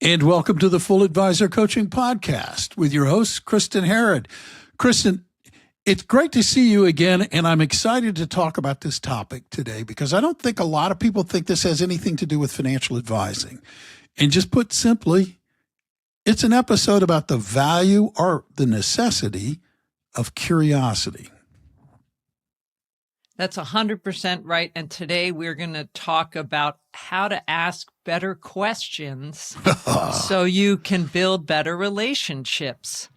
And welcome to the Full Advisor Coaching Podcast with your host, Kristin Harrod. Kristin, it's great to see you again, and I'm excited to talk about this topic today because I don't think a lot of people think this has anything to do with financial advising. And just put simply, it's an episode about the value or the necessity of curiosity. That's 100% right. And today we're going to talk about how to ask better questions so you can build better relationships.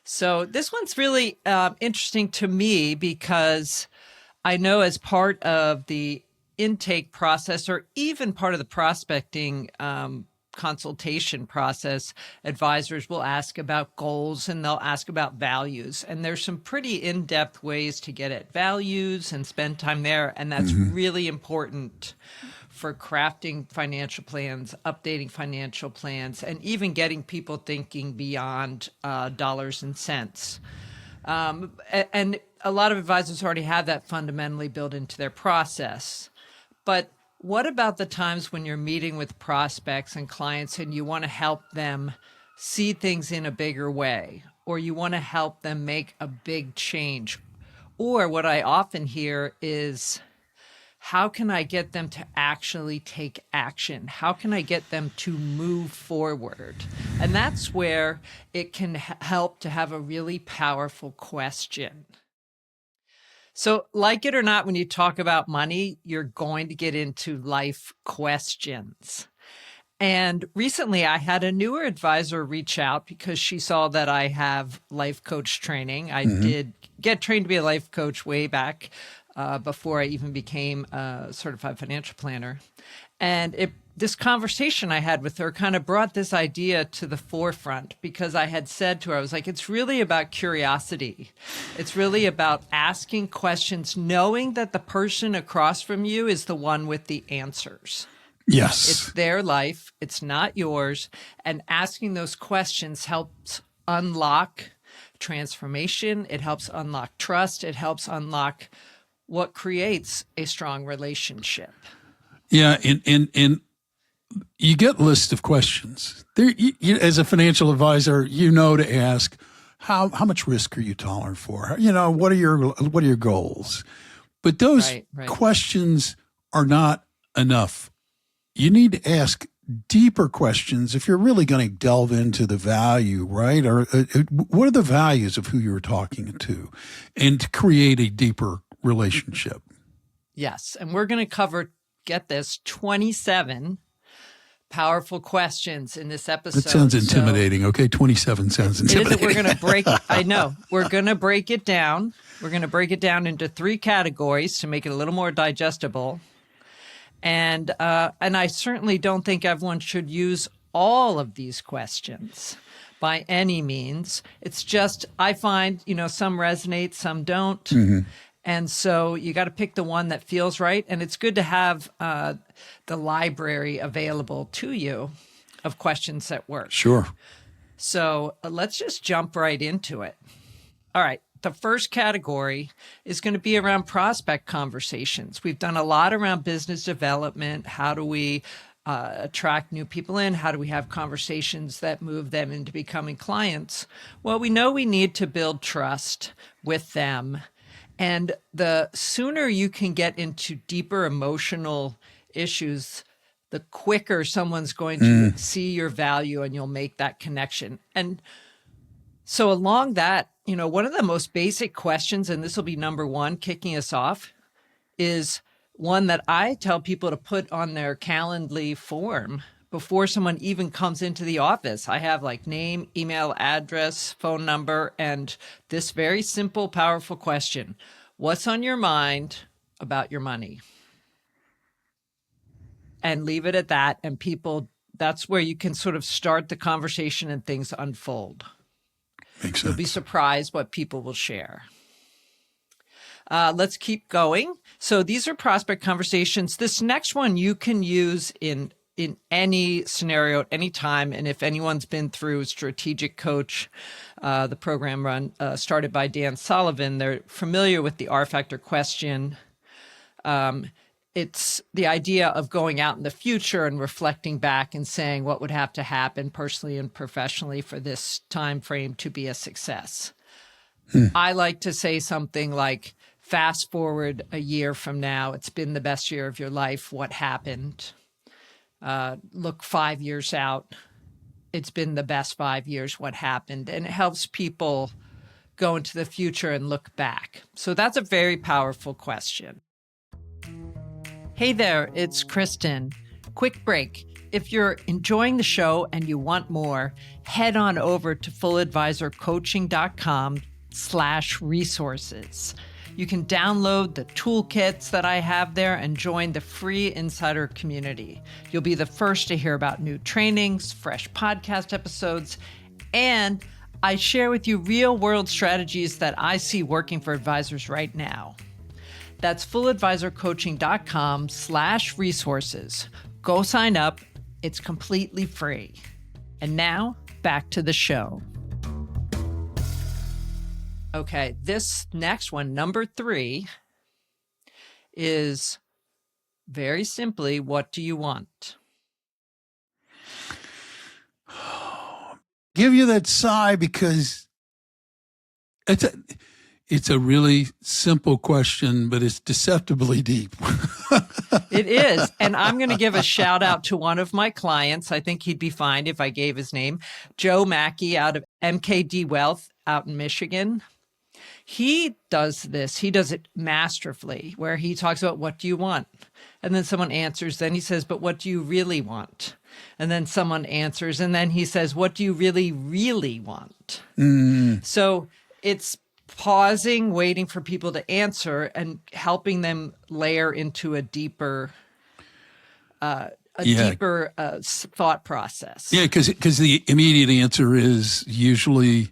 So this one's really interesting to me because I know as part of the intake process or even part of the prospecting consultation process, advisors will ask about goals and they'll ask about values. And there's some pretty in-depth ways to get at values and spend time there. And that's really important for crafting financial plans, updating financial plans, and even getting people thinking beyond dollars and cents. And a lot of advisors already have that fundamentally built into their process. But what about the times when you're meeting with prospects and clients and you want to help them see things in a bigger way, or you want to help them make a big change? Or what I often hear is, how can I get them to actually take action? How can I get them to move forward? And that's where it can help to have a really powerful question. So like it or not, when you talk about money, you're going to get into life questions. And recently I had a newer advisor reach out because she saw that I have life coach training. I did get trained to be a life coach way back before I even became a certified financial planner. And this conversation I had with her kind of brought this idea to the forefront because I had said to her, I was like, it's really about curiosity. It's really about asking questions, knowing that the person across from you is the one with the answers. Yes. It's their life. It's not yours. And asking those questions helps unlock transformation. It helps unlock trust. It helps unlock what creates a strong relationship. Yeah, and you get lists of questions. There, as a financial advisor, you know to ask how much risk are you tolerant for? You know, what are your goals? But those questions are not enough. You need to ask deeper questions if you're really going to delve into the value, right? Or what are the values of who you're talking to, and to create a deeper relationship. Yes, and we're going to cover, get this, 27 powerful questions in this episode. That sounds intimidating. Okay, 27 sounds intimidating. We're going to break, I know, we're going to break it down. We're going to break it down into 3 categories to make it a little more digestible. And I certainly don't think everyone should use all of these questions by any means. It's just, I find, some resonate, some don't. And so you got to pick the one that feels right. And it's good to have the library available to you of questions that work. Sure. So let's just jump right into it. All right. The first category is going to be around prospect conversations. We've done a lot around business development. How do we attract new people in? How do we have conversations that move them into becoming clients? Well, we know we need to build trust with them. And the sooner you can get into deeper emotional issues, the quicker someone's going to see your value and you'll make that connection. And so along that, one of the most basic questions, and this will be number 1, kicking us off, is one that I tell people to put on their Calendly form before someone even comes into the office. I have like name, email, address, phone number, and this very simple, powerful question. What's on your mind about your money? And leave it at that. And that's where you can sort of start the conversation and things unfold. Makes sense. You'll be surprised what people will share. Let's keep going. So these are prospect conversations. This next one you can use in any scenario at any time. And if anyone's been through Strategic Coach, the program started by Dan Sullivan, they're familiar with the R Factor question. it's the idea of going out in the future and reflecting back and saying what would have to happen personally and professionally for this time frame to be a success. I like to say something like, fast forward a year from now, it's been the best year of your life. What happened? Look 5 years out. It's been the best 5 years. What happened? And it helps people go into the future and look back. So that's a very powerful question. Hey there, it's Kristin. Quick break. If you're enjoying the show and you want more, head on over to fulladvisorcoaching.com/resources. You can download the toolkits that I have there and join the free insider community. You'll be the first to hear about new trainings, fresh podcast episodes, and I share with you real-world strategies that I see working for advisors right now. That's fulladvisorcoaching.com/resources. Go sign up. It's completely free. And now, back to the show. Okay, this next one, number 3, is very simply, what do you want? Give you that sigh because it's a really simple question, but it's deceptively deep. It is. And I'm going to give a shout out to one of my clients. I think he'd be fine if I gave his name. Joe Mackey out of MKD Wealth out in Michigan. He does this. He does it masterfully, where he talks about, what do you want? And then someone answers. Then he says, but what do you really want? And then someone answers. And then he says, what do you really, really want? So it's pausing, waiting for people to answer, and helping them layer into a deeper thought process. Yeah, because the immediate answer is usually,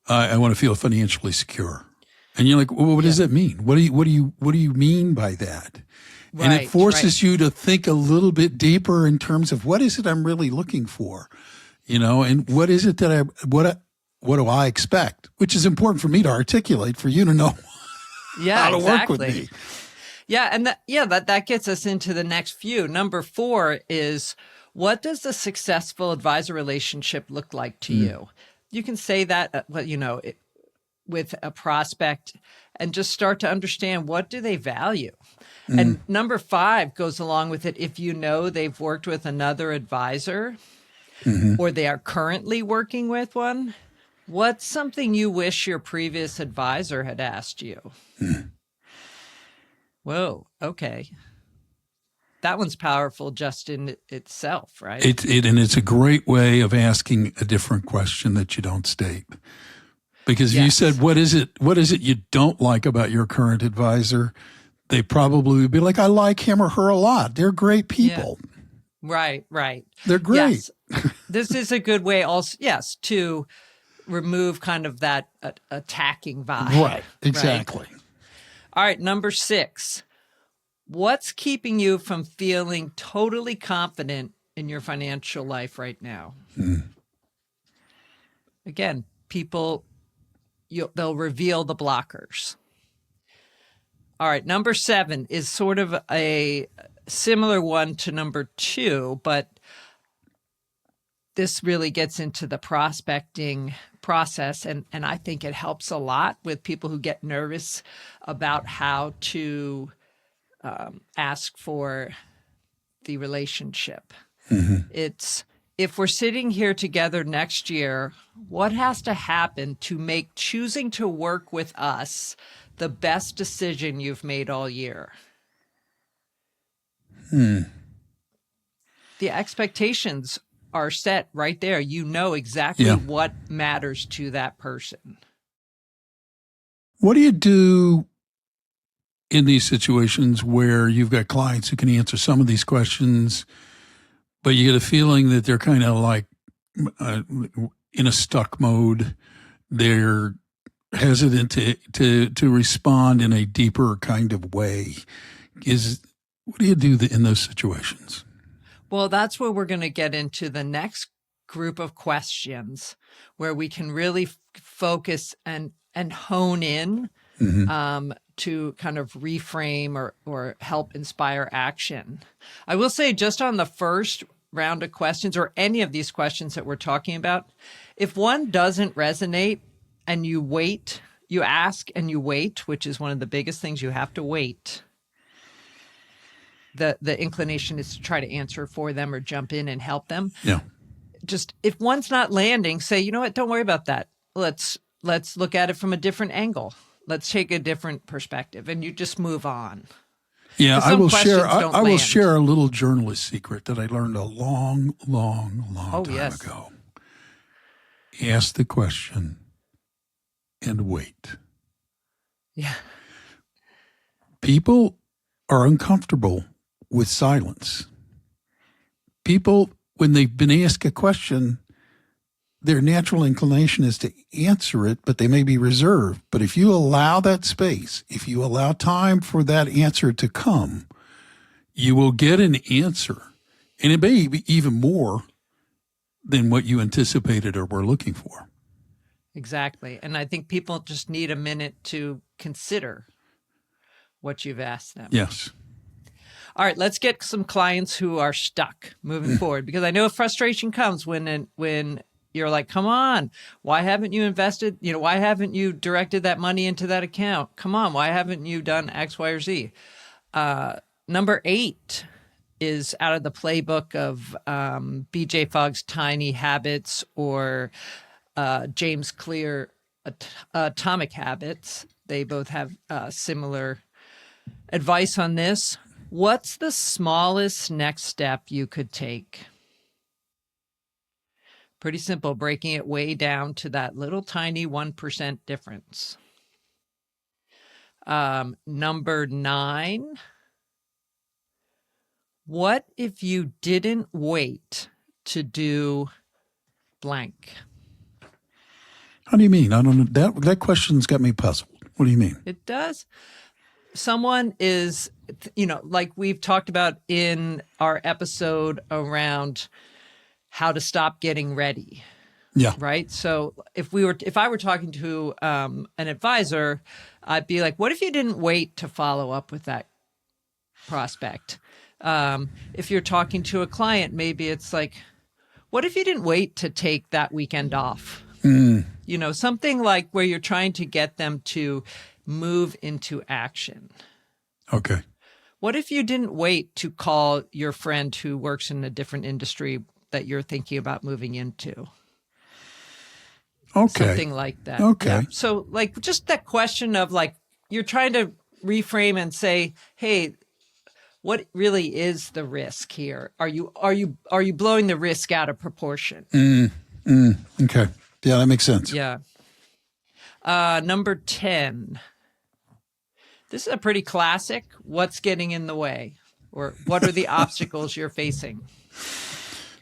I want to feel financially secure, and you're like, well, what does that mean? What do you mean by that? Right, and it forces you to think a little bit deeper in terms of, what is it I'm really looking for, and what is it that what do I expect? Which is important for me to articulate, for you to know how to work with me. Yeah, and that gets us into the next few. Number 4 is, what does a successful advisor relationship look like to you? You can say that, with a prospect, and just start to understand, what do they value? And number 5 goes along with it. If you know they've worked with another advisor, or they are currently working with one, what's something you wish your previous advisor had asked you? Whoa, okay. That one's powerful just in itself, right? And it's a great way of asking a different question that you don't state. Because if you said, what is it you don't like about your current advisor? They probably would be like, I like him or her a lot. They're great people. Yeah. Right. They're great. Yes. This is a good way also, to remove kind of that attacking vibe. Right, exactly. Right? All right, number 6. What's keeping you from feeling totally confident in your financial life right now? Again, people, they'll reveal the blockers. All right, number 7 is sort of a similar one to number 2, but this really gets into the prospecting process, and I think it helps a lot with people who get nervous about how to ask for the relationship. It's, if we're sitting here together next year, what has to happen to make choosing to work with us the best decision you've made all year? The expectations are set right there. You know exactly what matters to that person. What do you do in these situations where you've got clients who can answer some of these questions, but you get a feeling that they're kind of like in a stuck mode? They're hesitant to respond in a deeper kind of way. What do you do in those situations? Well, that's where we're going to get into the next group of questions, where we can really focus and hone in to kind of reframe or help inspire action. I will say, just on the first round of questions, or any of these questions that we're talking about, if one doesn't resonate and you wait, you ask and you wait, which is one of the biggest things, you have to wait. The inclination is to try to answer for them or jump in and help them. Yeah. Just if one's not landing, say, you know what, don't worry about that. Let's look at it from a different angle. Let's take a different perspective, and you just move on. Yeah, I will share. I will land. share a little journalist secret that I learned a long time yes. ago. Ask the question and wait. Yeah. People are uncomfortable with silence. People, when they've been asked a question, their natural inclination is to answer it, but they may be reserved. But if you allow that space, if you allow time for that answer to come, you will get an answer. And it may be even more than what you anticipated or were looking for. Exactly. And I think people just need a minute to consider what you've asked them. Yes. All right, let's get some clients who are stuck moving forward, because I know frustration comes when you're like, come on, why haven't you invested? Why haven't you directed that money into that account? Come on, why haven't you done X, Y, or Z? Number 8 is out of the playbook of B.J. Fogg's Tiny Habits, or James Clear Atomic Habits. They both have similar advice on this. What's the smallest next step you could take? Pretty simple, breaking it way down to that little tiny 1% difference. Number 9, what if you didn't wait to do blank? How do you mean? I don't know. That question's got me puzzled. What do you mean? It does. Someone is, like we've talked about in our episode around how to stop getting ready. Yeah. Right. So if I were talking to an advisor, I'd be like, what if you didn't wait to follow up with that prospect? If you're talking to a client, maybe it's like, what if you didn't wait to take that weekend off? Something like where you're trying to get them to move into action. Okay. What if you didn't wait to call your friend who works in a different industry that you're thinking about moving into? Okay. Something like that. Okay. Yeah. So like just that question of like, you're trying to reframe and say, hey, what really is the risk here? Are you blowing the risk out of proportion? Okay. Yeah, that makes sense. Yeah. Number 10. This is a pretty classic. What's getting in the way? Or what are the obstacles you're facing?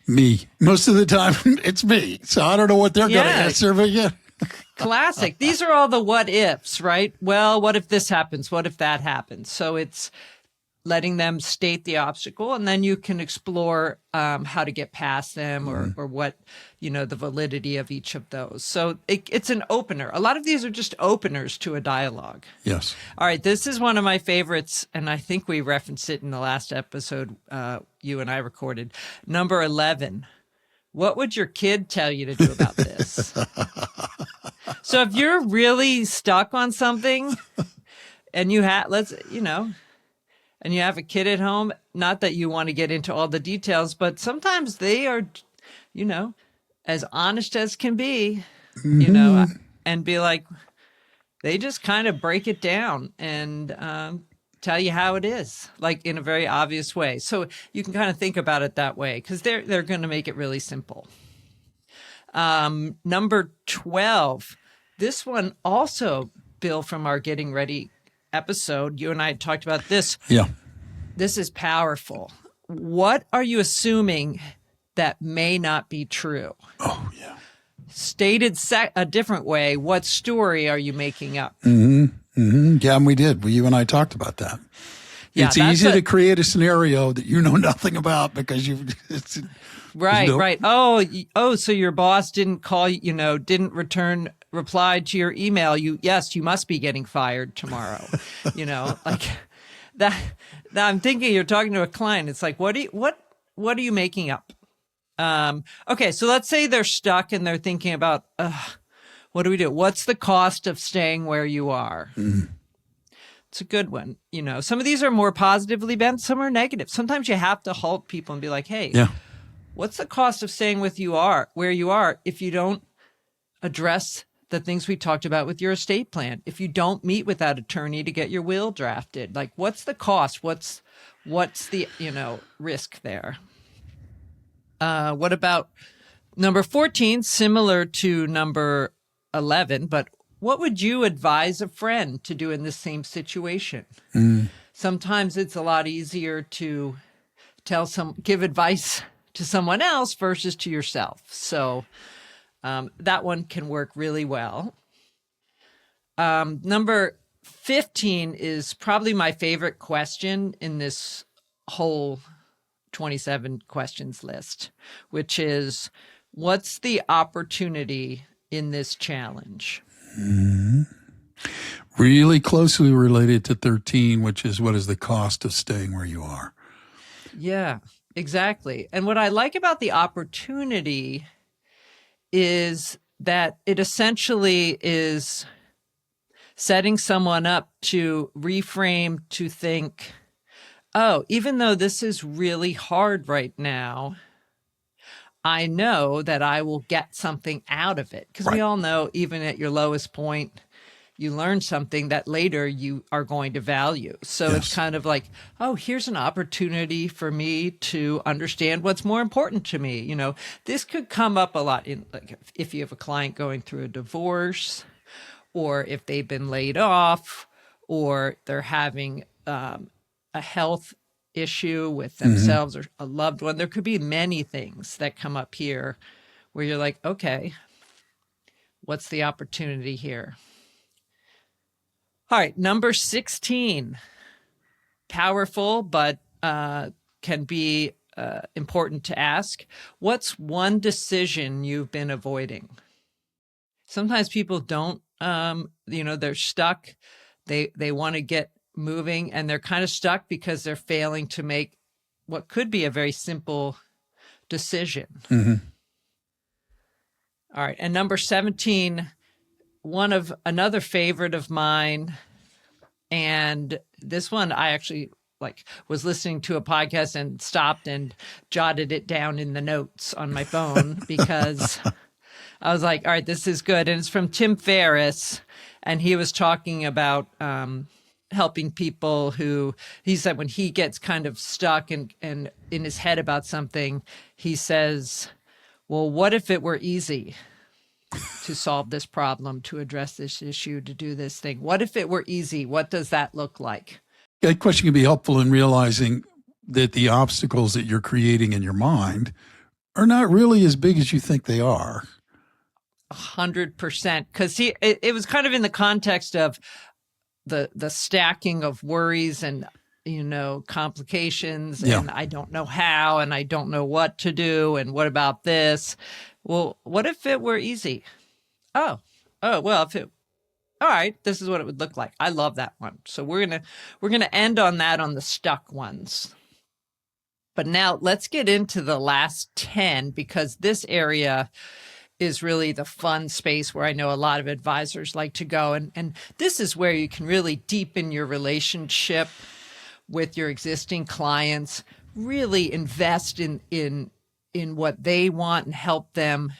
Me. Most of the time, it's me. So I don't know what they're going to answer, but yeah. Classic. These are all the what ifs, right? Well, what if this happens? What if that happens? So it's letting them state the obstacle, and then you can explore how to get past them, or what, the validity of each of those. So it's an opener. A lot of these are just openers to a dialogue. Yes. All right. This is one of my favorites, and I think we referenced it in the last episode you and I recorded. Number 11. What would your kid tell you to do about this? So if you're really stuck on something and you have, and you have a kid at home, not that you want to get into all the details, but sometimes they are, as honest as can be, and be like, they just kind of break it down and tell you how it is, like in a very obvious way. So you can kind of think about it that way, because they're going to make it really simple. Number 12, this one also, Bill, from our Getting Ready episode, you and I had talked about this. Yeah. This is powerful. What are you assuming that may not be true? Oh, yeah. Stated a different way, what story are you making up? Yeah, and we did. You and I talked about that. Yeah, it's easy to create a scenario that you know nothing about because Right. Oh, so your boss didn't call you, didn't return replied to your email, yes, you must be getting fired tomorrow. Like that. Now I'm thinking you're talking to a client. It's like, what are you making up? Okay, so let's say they're stuck and they're thinking about, what do we do? What's the cost of staying where you are? It's a good one. Some of these are more positively bent, some are negative. Sometimes you have to halt people and be like, hey, what's the cost of staying where you are if you don't address the things we talked about with your estate plan? If you don't meet with that attorney to get your will drafted, like what's the cost? What's the, risk there? What about number 14, similar to number 11, but what would you advise a friend to do in the same situation? Sometimes it's a lot easier to give advice to someone else versus to yourself. So that one can work really well. Number 15 is probably my favorite question in this whole 27 questions list, which is, what's the opportunity in this challenge? Really closely related to 13, which is, what is the cost of staying where you are? Yeah, exactly. And what I like about the opportunity is that it essentially is setting someone up to reframe, to think, oh, even though this is really hard right now, I know that I will get something out of it. Because we all know, even at your lowest point, you learn something that later you are going to value. So it's kind of like, oh, here's an opportunity for me to understand what's more important to me. This could come up a lot in, like, if you have a client going through a divorce, or if they've been laid off, or they're having a health issue with themselves or a loved one. There could be many things that come up here where you're like, okay, what's the opportunity here? All right, number 16, powerful, but can be important to ask. What's one decision you've been avoiding? Sometimes people don't, they're stuck. They want to get moving, and they're kind of stuck because they're failing to make what could be a very simple decision. All right. And number 17, another favorite of mine. And this one, I actually was listening to a podcast and stopped and jotted it down in the notes on my phone because I was like, all right, this is good. And it's from Tim Ferriss. And he was talking about, helping people he said when he gets kind of stuck and in his head about something, he says, well, what if it were easy to solve this problem, to address this issue, to do this thing? What if it were easy? What does that look like? That question can be helpful in realizing that the obstacles that you're creating in your mind are not really as big as you think they are. 100%. Because it was kind of in the context of the stacking of worries and, complications, and I don't know how, and I don't know what to do, and what about this? Well, what if it were easy? Oh, well, all right, this is what it would look like. I love that one. So we're gonna end on that, on the stuck ones. But now let's get into the last 10, because this area is really the fun space where I know a lot of advisors like to go. And this is where you can really deepen your relationship with your existing clients, really invest in what they want and help them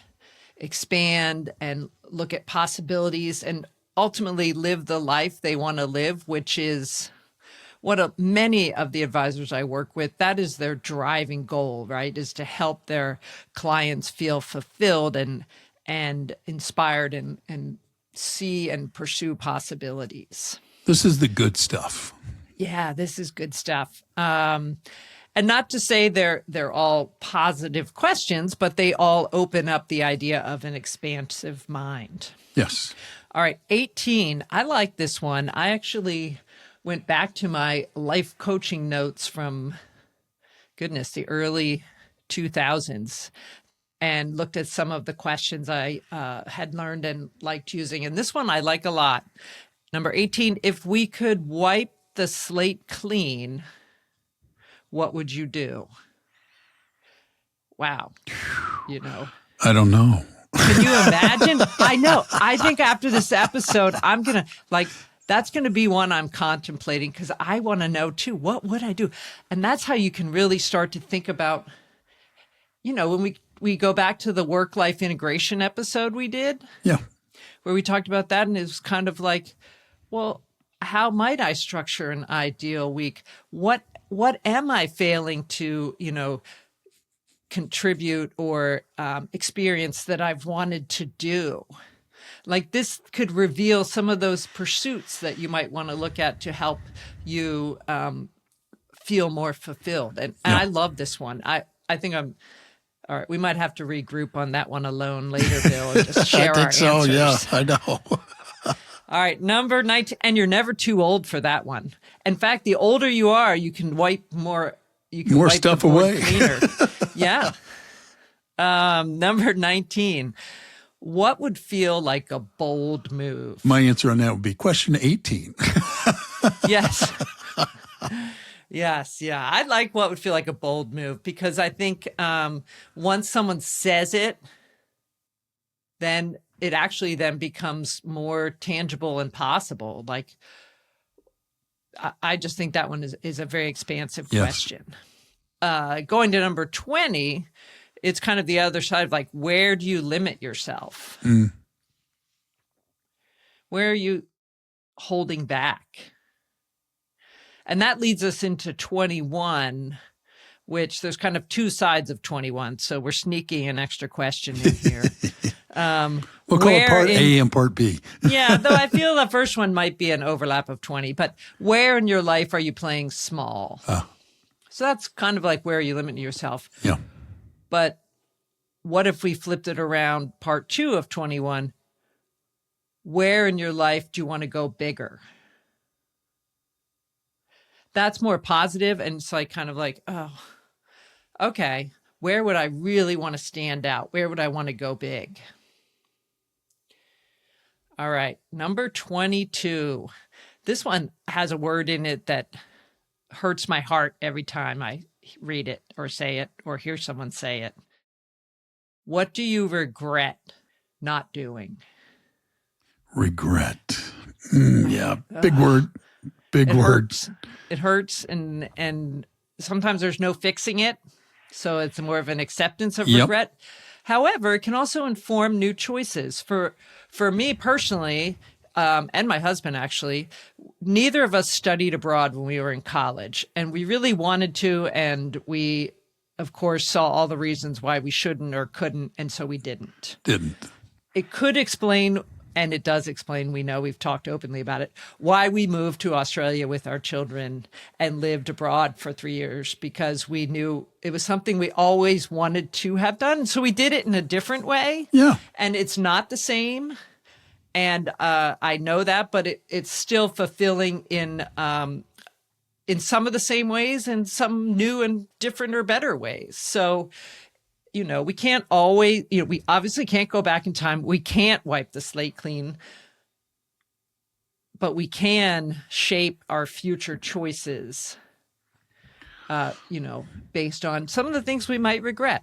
expand and look at possibilities and ultimately live the life they want to live, which is what many of the advisors I work with, that is their driving goal, right? Is to help their clients feel fulfilled and inspired and see and pursue possibilities. This is the good stuff. Yeah, this is good stuff. And not to say they're all positive questions, but they all open up the idea of an expansive mind. Yes. All right, 18. I like this one. I actually went back to my life coaching notes from, the early 2000s. and looked at some of the questions I had learned and liked using. And this one I like a lot. Number 18, if we could wipe the slate clean, what would you do? Wow. I don't know. Can you imagine? I know. I think after this episode, I'm going to that's going to be one I'm contemplating because I want to know too, what would I do? And that's how you can really start to think about, when we go back to the work-life integration episode we did. Yeah. Where we talked about that. And it was kind of like, well, how might I structure an ideal week? What am I failing to, contribute or experience that I've wanted to do? Like this could reveal some of those pursuits that you might want to look at to help you feel more fulfilled. And I love this one. I think all right. We might have to regroup on that one alone later, Bill, and just share I our think so. answers. Yeah, I know. All right, number 19, and you're never too old for that one. In fact, the older you are, you can wipe more. You can More wipe stuff the board away. Cleaner. Yeah. Number 19. What would feel like a bold move? My answer on that would be question 18. Yes. Yes. Yeah. I like what would feel like a bold move because I think once someone says it, then it actually then becomes more tangible and possible. Like, I just think that one is a very expansive question. Going to number 20, it's kind of the other side of like, where do you limit yourself? Where are you holding back? And that leads us into 21, which there's kind of two sides of 21. So we're sneaking an extra question in here. We'll call it part A and part B. Yeah, though I feel the first one might be an overlap of 20. But where in your life are you playing small? So that's kind of like where are you limiting yourself? Yeah. But what if we flipped it around, part 2 of 21? Where in your life do you want to go bigger? That's more positive, and it's like kind of like, oh, okay, where would I really want to stand out? Where would I want to go big? All right, number 22. This one has a word in it that hurts my heart every time I read it or say it or hear someone say it. What do you regret not doing? Regret. Yeah, big word. Big word. It hurts, and sometimes there's no fixing it, so it's more of an acceptance of regret. However, it can also inform new choices. For me personally, and my husband actually, neither of us studied abroad when we were in college, and we really wanted to, and we, of course, saw all the reasons why we shouldn't or couldn't, and so we didn't. It could explain, and it does explain, we know, we've talked openly about it, why we moved to Australia with our children and lived abroad for 3 years, because we knew it was something we always wanted to have done. So we did it in a different way. Yeah. And it's not the same. And I know that, but it's still fulfilling in some of the same ways and some new and different or better ways. So we can't always, we obviously can't go back in time. We can't wipe the slate clean, but we can shape our future choices, based on some of the things we might regret.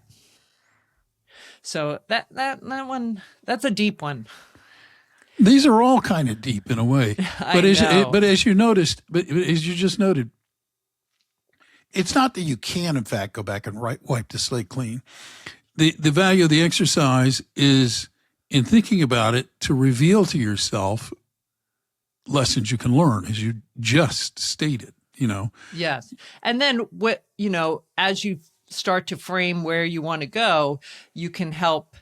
So that one, that's a deep one. These are all kind of deep in a way. But as you just noted, it's not that you can, in fact, go back and wipe the slate clean. The value of the exercise is in thinking about it to reveal to yourself lessons you can learn, as you just stated, Yes. And then as you start to frame where you want to go, you can help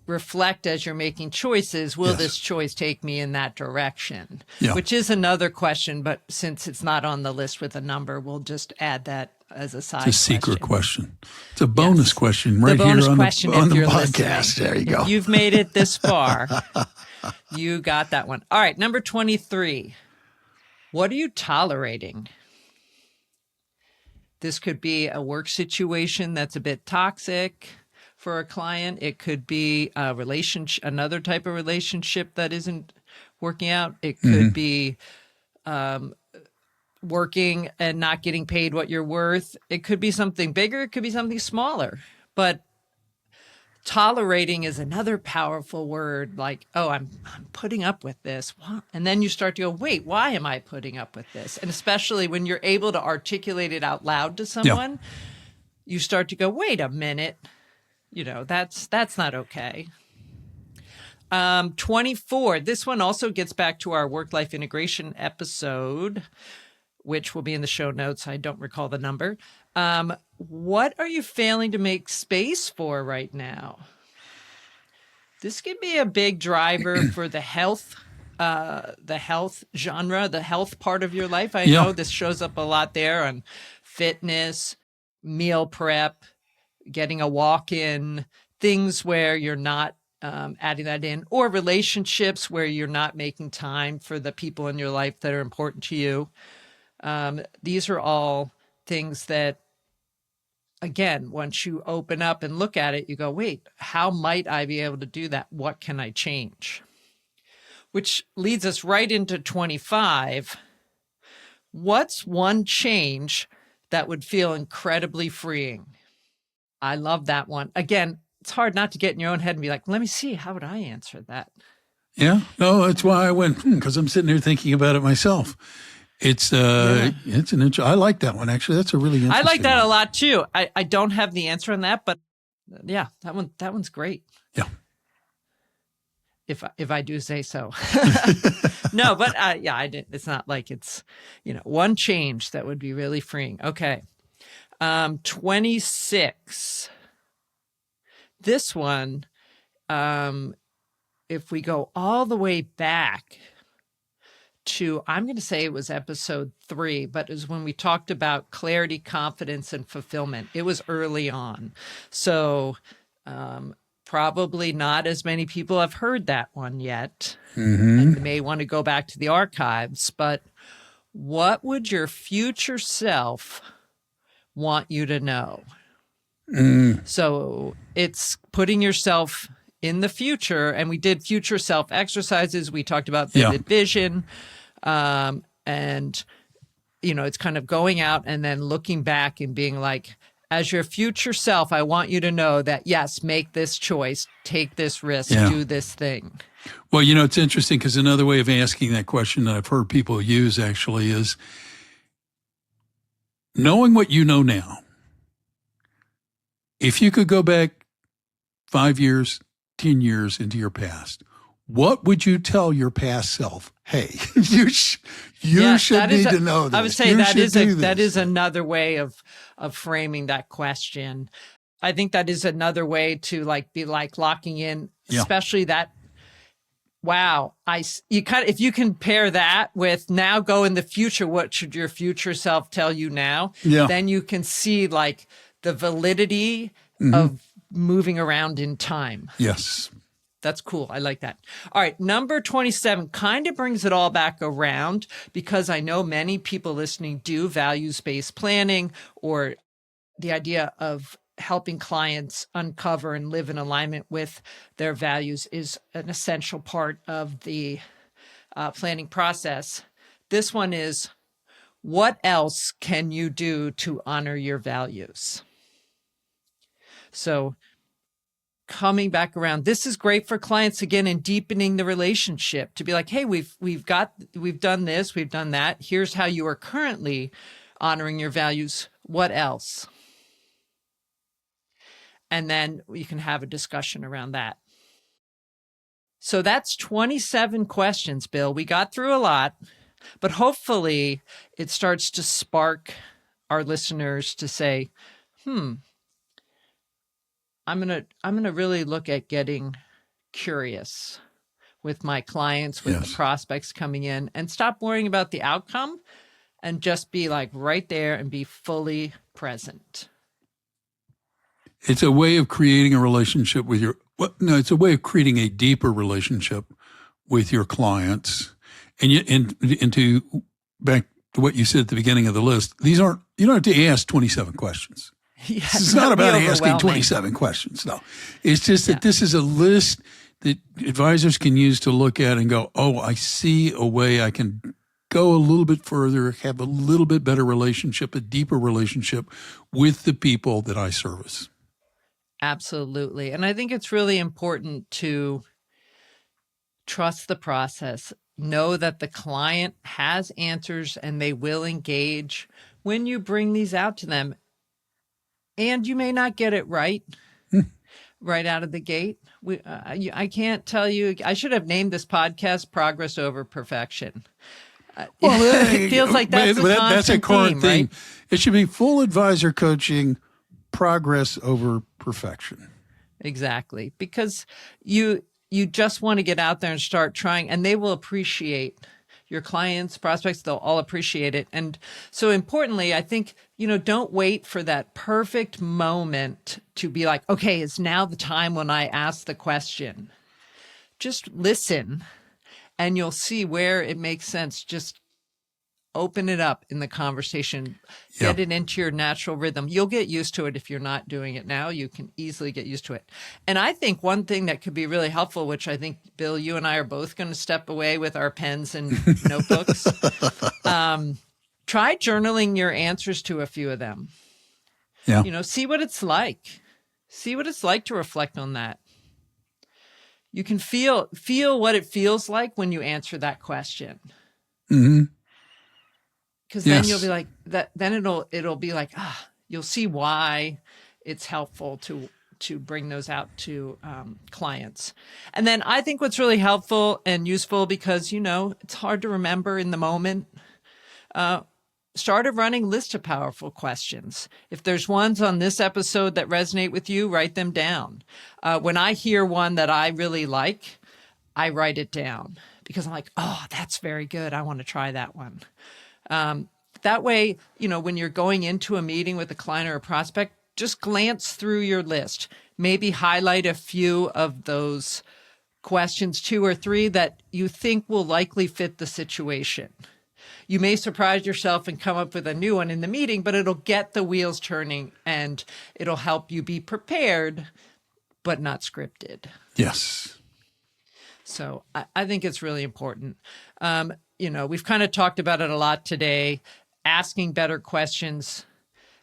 reflect as you're making choices. Will this choice take me in that direction? Yeah. Which is another question, but since it's not on the list with a number, we'll just add that as a side question. It's a secret question. It's a bonus question right here on the podcast. There you go. If you've made it this far, you got that one. All right, number 23. What are you tolerating? This could be a work situation that's a bit toxic, for a client. It could be a relationship, another type of relationship that isn't working out. It could be working and not getting paid what you're worth. It could be something bigger. It could be something smaller. But tolerating is another powerful word. Like, oh, I'm putting up with this. And then you start to go, wait, why am I putting up with this? And especially when you're able to articulate it out loud to someone, you start to go, wait a minute, that's not okay. 24, this one also gets back to our work-life integration episode, which will be in the show notes. I don't recall the number. What are you failing to make space for right now? This could be a big driver for the health genre, the health part of your life. I know this shows up a lot there on fitness, meal prep, getting a walk in, things where you're not adding that in, or relationships where you're not making time for the people in your life that are important to you. These are all things that, again, once you open up and look at it, you go, wait, how might I be able to do that? What can I change? Which leads us right into 25. What's one change that would feel incredibly freeing? I love that one. Again, it's hard not to get in your own head and be like, let me see, how would I answer that? Yeah, no, that's why I went, because I'm sitting here thinking about it myself. It's I like that one, actually. That's a really interesting I like that one. a lot too. I don't have the answer on that, but yeah, that one's great. Yeah. If I do say so. No, but I didn't. It's not like it's, one change that would be really freeing. Okay. 26. This one, if we go all the way back to, I'm going to say it was episode 3, but it was when we talked about clarity, confidence, and fulfillment. It was early on. So probably not as many people have heard that one yet, and may want to go back to the archives. But what would your future self want you to know? So it's putting yourself in the future, and we did future self exercises. We talked about vivid vision, and it's kind of going out and then looking back and being like, as your future self, I want you to know that, yes, make this choice, take this risk, do this thing. Well, it's interesting because another way of asking that question that I've heard people use actually is knowing what you know now. If you could go back 5 years, 10 years into your past, what would you tell your past self? Hey, you should need to know this. I would say that is another way of framing that question. I think that is another way to be locking in, especially that. Wow, if you compare that with now go in the future, what should your future self tell you now? Yeah. Then you can see the validity of moving around in time. Yes. That's cool. I like that. All right. Number 27 kind of brings it all back around because I know many people listening do values-based planning, or the idea of helping clients uncover and live in alignment with their values is an essential part of the planning process. This one is, what else can you do to honor your values? So coming back around, this is great for clients again in deepening the relationship, to be like, hey, we've done this, we've done that. Here's how you are currently honoring your values. What else? And then you can have a discussion around that. So that's 27 questions, Bill. We got through a lot, but hopefully it starts to spark our listeners to say, I'm gonna really look at getting curious with my clients, with the prospects coming in, and stop worrying about the outcome and just be right there and be fully present. It's a way of creating a relationship with it's a way of creating a deeper relationship with your clients. And back to what you said at the beginning of the list, you don't have to ask 27 questions. Yes, It's not that'd be about asking overwhelming. 27 questions. No, it's just that this is a list that advisors can use to look at and go, oh, I see a way I can go a little bit further, have a little bit better relationship, a deeper relationship with the people that I service. Absolutely. And I think it's really important to trust the process. Know that the client has answers and they will engage when you bring these out to them. And you may not get it right out of the gate. I can't tell you. I should have named this podcast "Progress Over Perfection." Well, It feels like that's that's a constant current theme, theme. right? It should be full advisor coaching, progress over perfection. Exactly, because you just want to get out there and start trying, and they will appreciate your clients, prospects. They'll all appreciate it. And so importantly, I think, don't wait for that perfect moment to be like, okay, it's now the time when I ask the question. Just listen and you'll see where it makes sense. Just open it up in the conversation, get it into your natural rhythm. You'll get used to it. If you're not doing it now, you can easily get used to it. And I think one thing that could be really helpful, which I think, Bill, you and I are both going to step away with our pens and notebooks. Try journaling your answers to a few of them. Yeah. See what it's like. See what it's like to reflect on that. You can feel what it feels like when you answer that question. Mm-hmm. Because then you'll be like that. Then it'll be like, you'll see why it's helpful to bring those out to clients. And then I think what's really helpful and useful, because it's hard to remember in the moment. Start a running list of powerful questions. If there's ones on this episode that resonate with you, write them down. When I hear one that I really like, I write it down because I'm like, oh, that's very good. I want to try that one. That way, when you're going into a meeting with a client or a prospect, just glance through your list. Maybe highlight a few of those questions, 2 or 3 that you think will likely fit the situation. You may surprise yourself and come up with a new one in the meeting, but it'll get the wheels turning and it'll help you be prepared, but not scripted. Yes. So I think it's really important. We've kind of talked about it a lot today. Asking better questions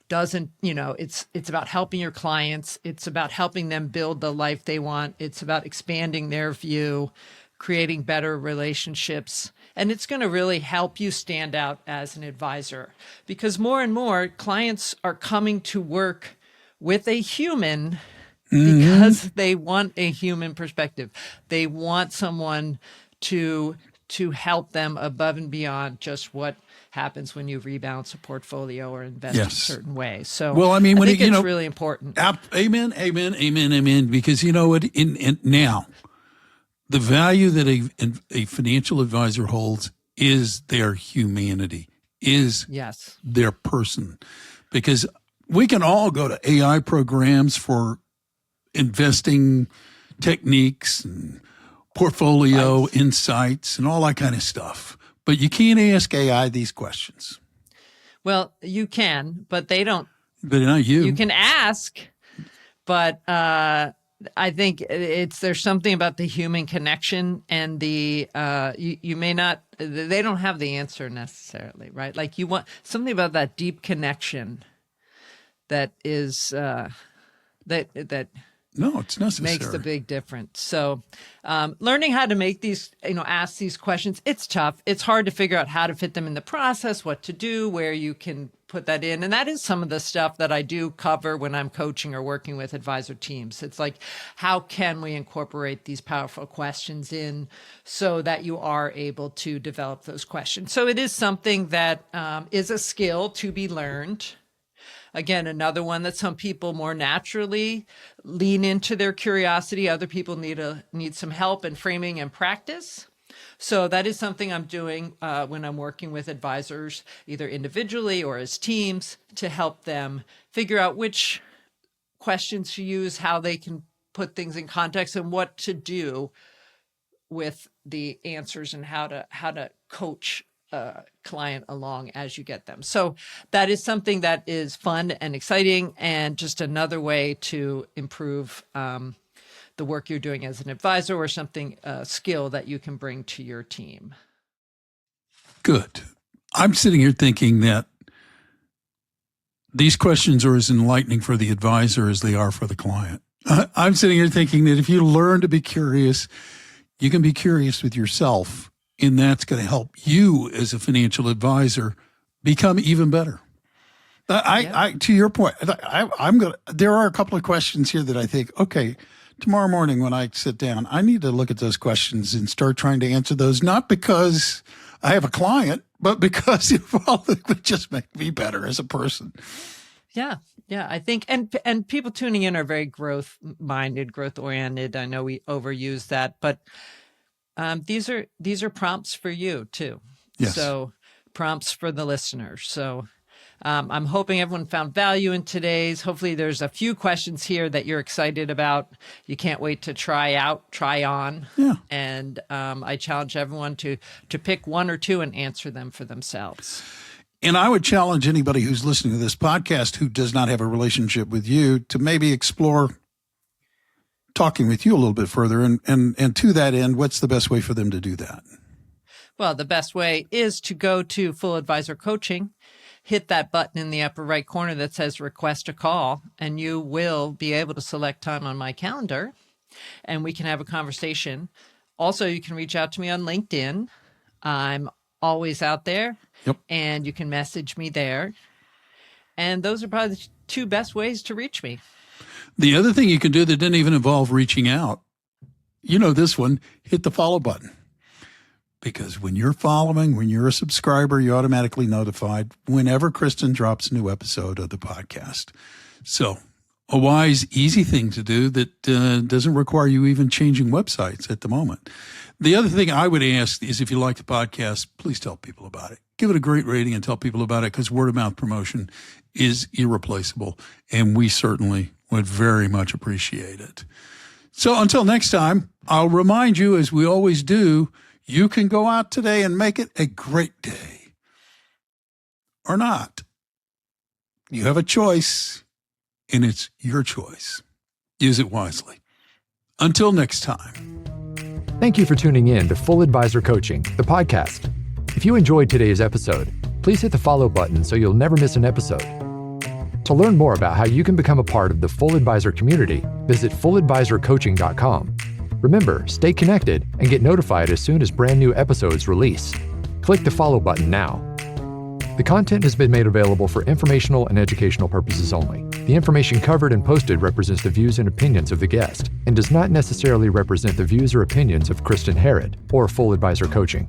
doesn't, it's about helping your clients. It's about helping them build the life they want. It's about expanding their view, creating better relationships. And it's going to really help you stand out as an advisor, because more and more clients are coming to work with a human because they want a human perspective. They want someone to help them above and beyond just what happens when you rebalance a portfolio or invest in certain ways. So well, I mean, when I think it's really important. Amen, amen, amen, amen. Because what, in now, the value that a financial advisor holds is their humanity, is their person. Because we can all go to AI programs for investing techniques and portfolio insights and all that kind of stuff. But you can't ask AI these questions. Well, you can, but they don't. But not you. You can ask, but I think there's something about the human connection and the you may not. They don't have the answer necessarily, right? Like you want something about that deep connection that is that. No, it's necessary. Makes the big difference. So learning how to make these, ask these questions, it's tough. It's hard to figure out how to fit them in the process, what to do, where you can put that in. And that is some of the stuff that I do cover when I'm coaching or working with advisor teams. It's like, how can we incorporate these powerful questions in so that you are able to develop those questions? So it is something that is a skill to be learned. Again, another one that some people more naturally lean into their curiosity. Other people need some help in framing and practice. So that is something I'm doing when I'm working with advisors, either individually or as teams, to help them figure out which questions to use, how they can put things in context, and what to do with the answers, and how to coach client along as you get them. So that is something that is fun and exciting, and just another way to improve the work you're doing as an advisor, or something, skill that you can bring to your team. Good. I'm sitting here thinking that these questions are as enlightening for the advisor as they are for the client. I'm sitting here thinking that if you learn to be curious, you can be curious with yourself, and that's going to help you as a financial advisor become even better. To your point, there are a couple of questions here that I think, okay, tomorrow morning when I sit down, I need to look at those questions and start trying to answer those, not because I have a client, but because it would just make me better as a person. Yeah. I think, and people tuning in are very growth-minded, growth-oriented. I know we overuse that, but these are prompts for you too. Yes. So prompts for the listeners. So I'm hoping everyone found value in today's. Hopefully there's a few questions here that you're excited about. You can't wait to try on. Yeah. And I challenge everyone to pick one or two and answer them for themselves. And I would challenge anybody who's listening to this podcast who does not have a relationship with you to maybe explore talking with you a little bit further. And to that end, what's the best way for them to do that? Well, the best way is to go to Full Advisor Coaching, hit that button in the upper right corner that says request a call, and you will be able to select time on my calendar, and we can have a conversation. Also, you can reach out to me on LinkedIn. I'm always out there. Yep. And you can message me there. And those are probably the two best ways to reach me. The other thing you can do that didn't even involve reaching out, this one, hit the follow button. Because when you're following, when you're a subscriber, you're automatically notified whenever Kristin drops a new episode of the podcast. So a wise, easy thing to do that doesn't require you even changing websites at the moment. The other thing I would ask is, if you like the podcast, please tell people about it. Give it a great rating and tell people about it, because word of mouth promotion is irreplaceable, and we certainly would very much appreciate it. So until next time, I'll remind you, as we always do, you can go out today and make it a great day. Or not. You have a choice, and it's your choice. Use it wisely. Until next time. Thank you for tuning in to Full Advisor Coaching, the podcast. If you enjoyed today's episode, please hit the follow button so you'll never miss an episode. To learn more about how you can become a part of the Full Advisor community, visit fulladvisorcoaching.com. Remember, stay connected and get notified as soon as brand new episodes release. Click the follow button now. The content has been made available for informational and educational purposes only. The information covered and posted represents the views and opinions of the guest and does not necessarily represent the views or opinions of Kristin Harrod or Full Advisor Coaching.